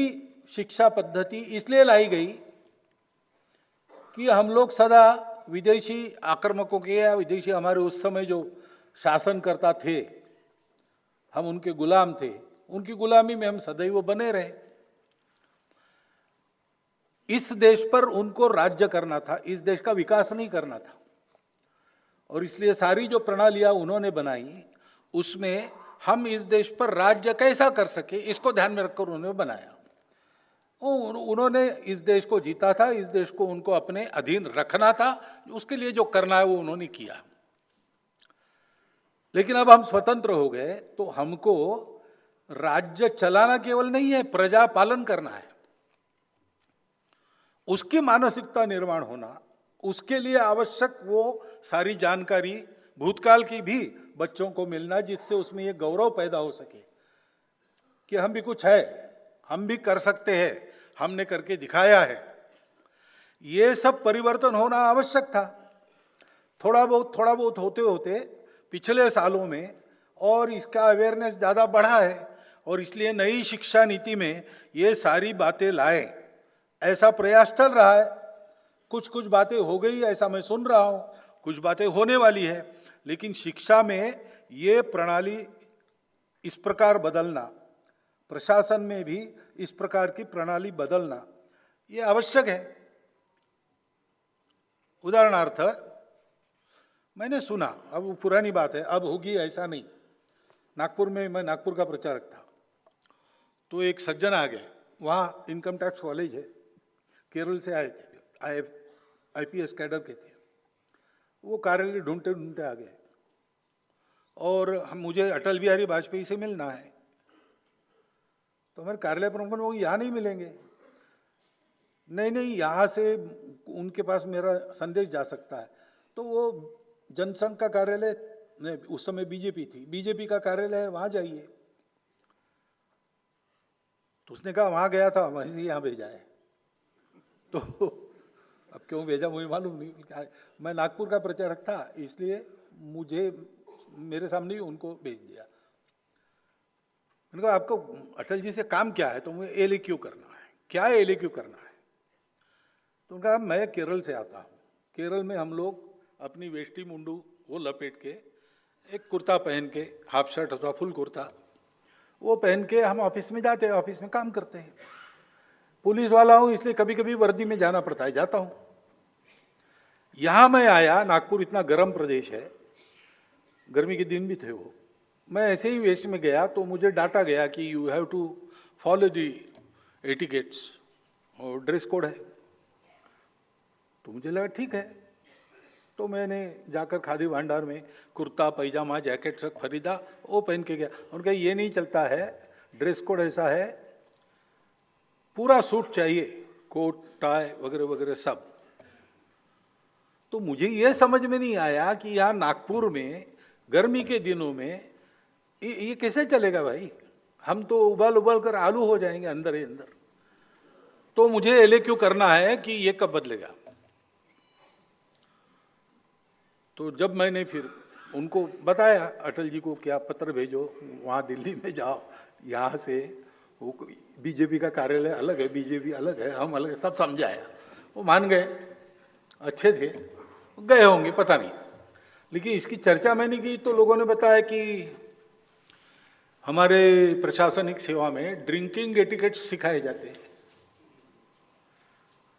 शिक्षा पद्धति इसलिए लाई गई कि हम लोग सदा विदेशी आक्रमकों के या विदेशी हमारे उस समय जो शासनकर्ता थे, हम उनके गुलाम थे, उनकी गुलामी में हम सदैव बने रहे। इस देश पर उनको राज्य करना था, इस देश का विकास नहीं करना था, और इसलिए सारी जो प्रणालियां उन्होंने बनाई उसमें हम इस देश पर राज्य कैसा कर सके इसको ध्यान में रखकर उन्होंने बनाया। उन्होंने इस देश को जीता था, इस देश को उनको अपने अधीन रखना था, उसके लिए जो करना है वो उन्होंने किया। लेकिन अब हम स्वतंत्र हो गए तो हमको राज्य चलाना केवल नहीं है, प्रजा पालन करना है। उसकी मानसिकता निर्माण होना, उसके लिए आवश्यक वो सारी जानकारी भूतकाल की भी बच्चों को मिलना, जिससे उसमें ये गौरव पैदा हो सके कि हम भी कुछ है, हम भी कर सकते हैं, हमने करके दिखाया है। ये सब परिवर्तन होना आवश्यक था। थोड़ा बहुत होते होते पिछले सालों में और इसका अवेयरनेस ज़्यादा बढ़ा है, और इसलिए नई शिक्षा नीति में ये सारी बातें लाए। ऐसा प्रयास चल रहा है, कुछ बातें हो गई ऐसा मैं सुन रहा हूँ, कुछ बातें होने वाली है, लेकिन शिक्षा में ये प्रणाली इस प्रकार बदलना, प्रशासन में भी इस प्रकार की प्रणाली बदलना ये आवश्यक है। उदाहरणार्थ मैंने सुना, अब वो पुरानी बात है, अब होगी ऐसा नहीं। नागपुर में, मैं नागपुर का प्रचारक था, तो एक सज्जन आ गए, वहाँ इनकम टैक्स कॉलेज है, केरल से आए थे, IPS कैडर के थे। वो कार्यालय ढूंढते ढूंढते आ गए और मुझे अटल बिहारी वाजपेयी से मिलना है। तो मेरे कार्यालय प्रमुख वो यहाँ नहीं मिलेंगे। नहीं, यहाँ से उनके पास मेरा संदेश जा सकता है। तो वो जनसंघ का कार्यालय, नहीं उस समय बीजेपी थी, बीजेपी का कार्यालय है, वहाँ जाइए। तो उसने कहा वहाँ गया था, वहीं से यहाँ भेजा है। तो अब क्यों भेजा मुझे मालूम नहीं, मैं नागपुर का प्रचारक था इसलिए मुझे मेरे सामने ही उनको भेज दिया। मैंने कहा आपको अटल जी से काम क्या है? तो मुझे ALQ करना है। क्या ALQ करना है? तो उनका मैं केरल से आता हूँ, केरल में हम लोग अपनी वेष्टी मुंडू वो लपेट के, एक कुर्ता पहन के, हाफ शर्ट अथवा फुल कुर्ता वो पहन के हम ऑफिस में जाते हैं, ऑफिस में काम करते हैं। पुलिस वाला हूँ इसलिए कभी कभी वर्दी में जाना पड़ता है, जाता हूँ। यहाँ मैं आया, नागपुर इतना गर्म प्रदेश है, गर्मी के दिन भी थे वो, मैं ऐसे ही वेश में गया तो मुझे डांटा गया कि you have to follow the etiquettes, और ड्रेस कोड है। तो मुझे लगा ठीक है, तो मैंने जाकर खादी भांडार में कुर्ता पैजामा जैकेट सब खरीदा, वो पहन के गया। उनका ये नहीं चलता है, ड्रेस कोड ऐसा है, पूरा सूट चाहिए, कोट टाई वगैरह वगैरह सब। तो मुझे ये समझ में नहीं आया कि यहाँ नागपुर में गर्मी के दिनों में ये कैसे चलेगा भाई? हम तो उबाल उबाल कर आलू हो जाएंगे अंदर ही अंदर। तो मुझे एलएक्यू करना है कि ये कब बदलेगा। तो जब मैंने फिर उनको बताया, अटल जी को क्या पत्र भेजो, वहाँ दिल्ली में जाओ, यहाँ से वो बीजेपी का कार्यालय अलग है, बीजेपी अलग है, हम अलग है, सब समझाया। वो मान गए, अच्छे थे, गए होंगे पता नहीं। लेकिन इसकी चर्चा मैंने की तो लोगों ने बताया कि हमारे प्रशासनिक सेवा में ड्रिंकिंग एटिकेट्स सिखाए जाते हैं।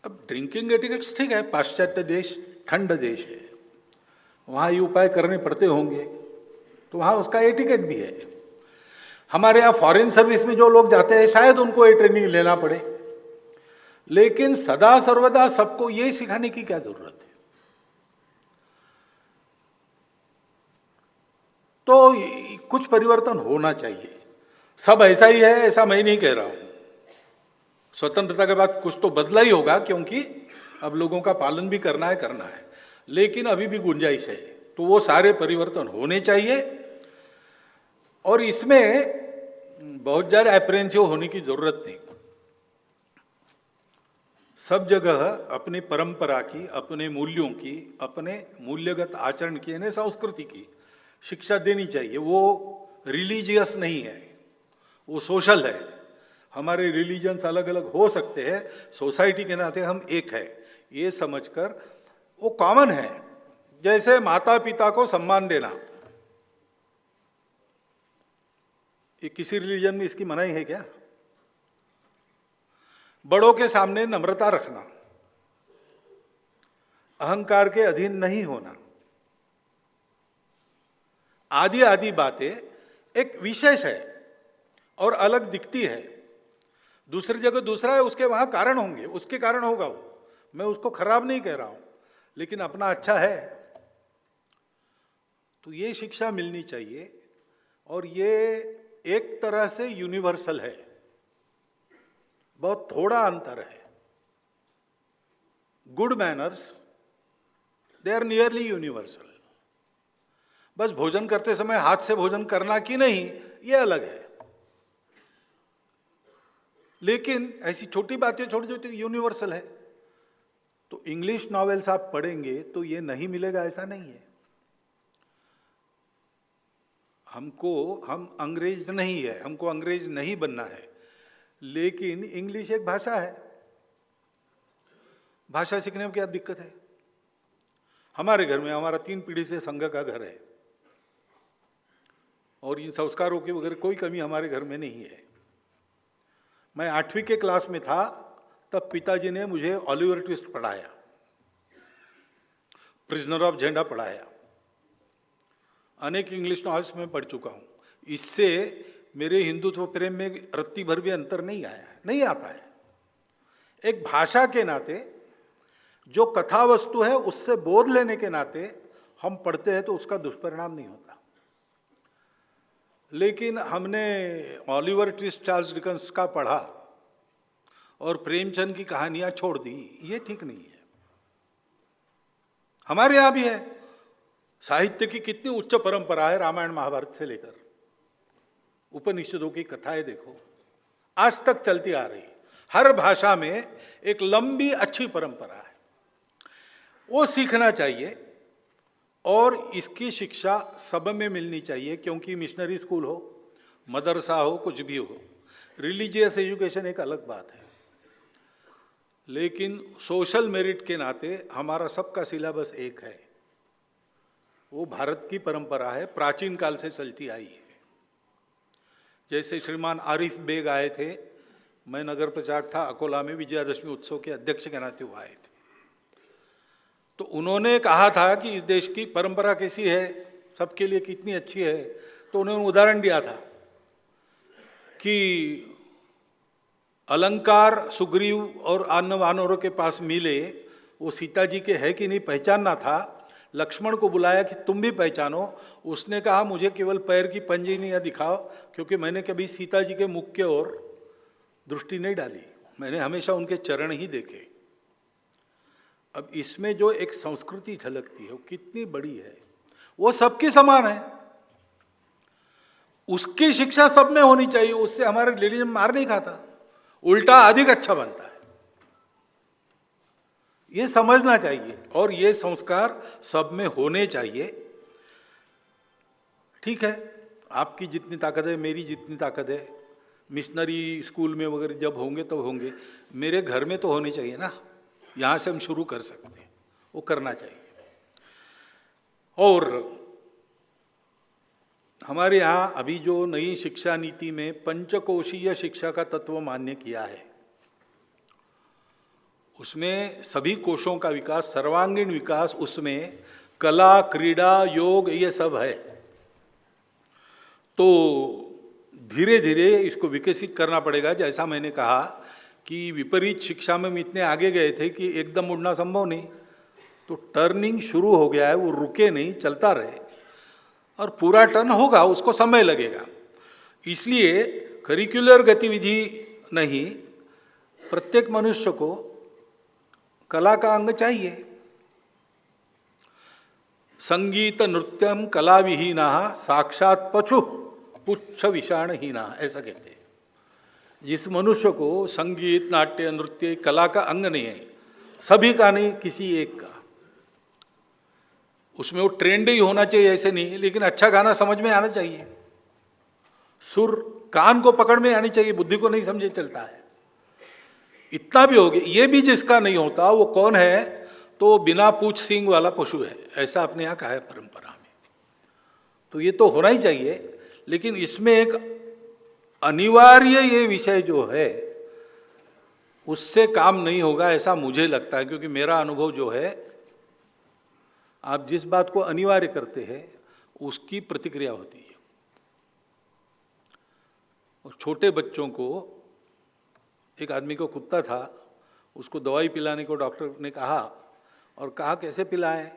अब ड्रिंकिंग एटिकेट्स ठीक है, पाश्चात्य देश, ठंड देश है, वहाँ ये उपाय करने पड़ते होंगे, तो वहाँ उसका एटिकेट भी है। हमारे यहाँ फॉरेन सर्विस में जो लोग जाते हैं शायद उनको ये ट्रेनिंग लेना पड़े, लेकिन सदा सर्वदा सबको ये सिखाने की क्या जरूरत है? तो कुछ परिवर्तन होना चाहिए। सब ऐसा ही है ऐसा मैं नहीं कह रहा हूं। स्वतंत्रता के बाद कुछ तो बदला ही होगा, क्योंकि अब लोगों का पालन भी करना है, लेकिन अभी भी गुंजाइश है। तो वो सारे परिवर्तन होने चाहिए और इसमें बहुत ज़्यादा अप्रेंसिव होने की जरूरत नहीं। सब जगह अपनी परंपरा की, अपने मूल्यों की, अपने मूल्यगत आचरण की, यानी संस्कृति की शिक्षा देनी चाहिए। वो रिलीजियस नहीं है, वो सोशल है। हमारे रिलीजन्स अलग अलग हो सकते हैं, सोसाइटी के नाते हम एक है, ये समझकर वो कॉमन है। जैसे माता पिता को सम्मान देना, ये किसी रिलीजन में इसकी मनाही है क्या? बड़ों के सामने नम्रता रखना, अहंकार के अधीन नहीं होना, आदि आदि बातें एक विशेष है और अलग दिखती है। दूसरी जगह दूसरा है, उसके वहां कारण होंगे, उसके कारण होगा वो, मैं उसको खराब नहीं कह रहा हूं, लेकिन अपना अच्छा है। तो ये शिक्षा मिलनी चाहिए और ये एक तरह से यूनिवर्सल है, बहुत थोड़ा अंतर है। Good manners they are nearly universal. बस भोजन करते समय हाथ से भोजन करना कि नहीं, ये अलग है। लेकिन ऐसी छोटी बातें, छोटी छोटी यूनिवर्सल है। तो इंग्लिश नॉवेल्स आप पढ़ेंगे तो ये नहीं मिलेगा ऐसा नहीं है। हम अंग्रेज नहीं है, हमको अंग्रेज नहीं बनना है, लेकिन इंग्लिश एक भाषा है। भाषा सीखने में क्या दिक्कत है? हमारे घर में, हमारा 3 पीढ़ी से संघ का घर है और इन संस्कारों की वगैरह कोई कमी हमारे घर में नहीं है। मैं 8वीं के क्लास में था तब पिताजी ने मुझे ऑलिवर ट्विस्ट पढ़ाया, प्रिजनर ऑफ झेंडा पढ़ाया, अनेक इंग्लिश नॉवेल्स में पढ़ चुका हूं। इससे मेरे हिंदुत्व प्रेम में रत्ती भर भी अंतर नहीं आया, नहीं आता है। एक भाषा के नाते जो कथा वस्तु है उससे बोध लेने के नाते हम पढ़ते हैं तो उसका दुष्परिणाम नहीं होता। लेकिन हमने ऑलिवर ट्विस्ट, चार्ल्स डिकेंस का पढ़ा और प्रेमचंद की कहानियां छोड़ दी, ये ठीक नहीं है। हमारे यहां भी है, साहित्य की कितनी उच्च परंपरा है, रामायण महाभारत से लेकर उपनिषदों की कथाएं देखो, आज तक चलती आ रही। हर भाषा में एक लंबी अच्छी परंपरा है, वो सीखना चाहिए और इसकी शिक्षा सब में मिलनी चाहिए। क्योंकि मिशनरी स्कूल हो, मदरसा हो, कुछ भी हो, रिलीजियस एजुकेशन एक अलग बात है, लेकिन सोशल मेरिट के नाते हमारा सबका सिलेबस एक है। वो भारत की परंपरा है, प्राचीन काल से चलती आई है। जैसे श्रीमान आरिफ बेग आए थे, मैं नगर प्रचारक था अकोला में, विजयादशमी उत्सव के अध्यक्ष के नाते वो आए थे। तो उन्होंने कहा था कि इस देश की परंपरा कैसी है, सबके लिए कितनी अच्छी है। तो उन्होंने उदाहरण दिया था कि अलंकार सुग्रीव और अन्य वानरों के पास मिले, वो सीता जी के है कि नहीं पहचानना था, लक्ष्मण को बुलाया कि तुम भी पहचानो। उसने कहा मुझे केवल पैर की पंजनियाँ दिखाओ, क्योंकि मैंने कभी सीता जी के मुख की ओर दृष्टि नहीं डाली, मैंने हमेशा उनके चरण ही देखे। अब इसमें जो एक संस्कृति झलकती है वो कितनी बड़ी है, वो सबकी समान है, उसकी शिक्षा सब में होनी चाहिए। उससे हमारा रिलीजन मार नहीं खाता, उल्टा अधिक अच्छा बनता है। ये समझना चाहिए और ये संस्कार सब में होने चाहिए। ठीक है, आपकी जितनी ताकत है, मेरी जितनी ताकत है, मिशनरी स्कूल में वगैरह जब होंगे तो होंगे, मेरे घर में तो होने चाहिए ना। यहाँ से हम शुरू कर सकते हैं, वो करना चाहिए। और हमारे यहाँ अभी जो नई शिक्षा नीति में पंचकोशीय शिक्षा का तत्व मान्य किया है, उसमें सभी कोशों का विकास, सर्वांगीण विकास, उसमें कला, क्रीड़ा, योग, ये सब है। तो धीरे धीरे इसको विकसित करना पड़ेगा। जैसा मैंने कहा कि विपरीत शिक्षा में हम इतने आगे गए थे कि एकदम उड़ना संभव नहीं, तो टर्निंग शुरू हो गया है, वो रुके नहीं, चलता रहे, और पूरा टर्न होगा, उसको समय लगेगा। इसलिए करिकुलर गतिविधि नहीं, प्रत्येक मनुष्य को कला का अंग चाहिए। संगीत नृत्यम कला विहीना साक्षात पशु पुच्छ विषाणहीना, ऐसा कहते हैं। जिस मनुष्य को संगीत, नाट्य, नृत्य कला का अंग नहीं है, सभी का नहीं, किसी एक का, उसमें वो ट्रेंड ही होना चाहिए ऐसे नहीं, लेकिन अच्छा गाना समझ में आना चाहिए, सुर कान को पकड़ में आनी चाहिए, बुद्धि को नहीं समझे चलता है। इतना भी हो गया। ये भी जिसका नहीं होता वो कौन है? तो बिना पूछ सींग वाला पशु है, ऐसा अपने यहाँ कहा है परंपरा में। तो ये तो होना ही चाहिए, लेकिन इसमें एक अनिवार्य ये विषय जो है उससे काम नहीं होगा, ऐसा मुझे लगता है। क्योंकि मेरा अनुभव जो है, आप जिस बात को अनिवार्य करते हैं उसकी प्रतिक्रिया होती है। और छोटे बच्चों को, एक आदमी को कुत्ता था, उसको दवाई पिलाने को डॉक्टर ने कहा, और कहा कैसे पिलाएं?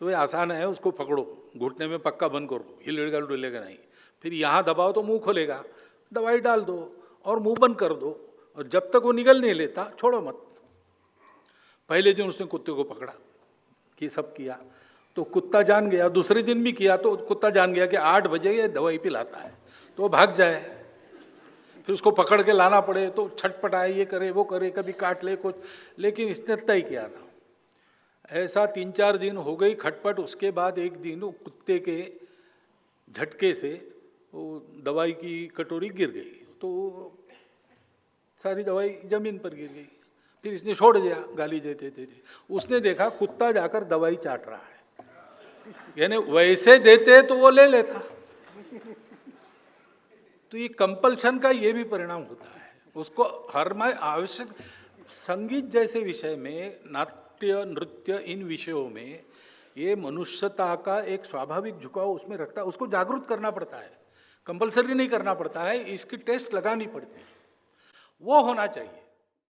तो ये आसान है, उसको पकड़ो, घुटने में पक्का बंद करो, हिलेगा डुलेगा नहीं, फिर यहाँ दबाओ तो मुंह खोलेगा, दवाई डाल दो और मुंह बंद कर दो, और जब तक वो निगल नहीं लेता छोड़ो मत। पहले दिन उसने कुत्ते को पकड़ा, कि सब किया तो कुत्ता जान गया, दूसरे दिन भी किया तो कुत्ता जान गया कि 8 बजे ये दवाई पिलाता है, तो वो भाग जाए। फिर उसको पकड़ के लाना पड़े तो छटपटाए, ये करे वो करे, कभी काट ले कुछ, लेकिन इसने तय किया था। ऐसा 3-4 दिन हो गई खटपट। उसके बाद एक दिन वो कुत्ते के झटके से वो दवाई की कटोरी गिर गई, तो सारी दवाई जमीन पर गिर गई। फिर इसने छोड़ दिया गाली देते देते। उसने देखा कुत्ता जाकर दवाई चाट रहा है, यानी वैसे देते तो वो ले लेता। तो ये कंपल्शन का ये भी परिणाम होता है। उसको हर आवश्यक, संगीत जैसे विषय में, नाट्य नृत्य, इन विषयों में ये मनुष्यता का एक स्वाभाविक झुकाव उसमें रखता है। उसको जागरूक करना पड़ता है, कंपल्सरी नहीं करना पड़ता है, इसकी टेस्ट लगानी पड़ती है, वो होना चाहिए।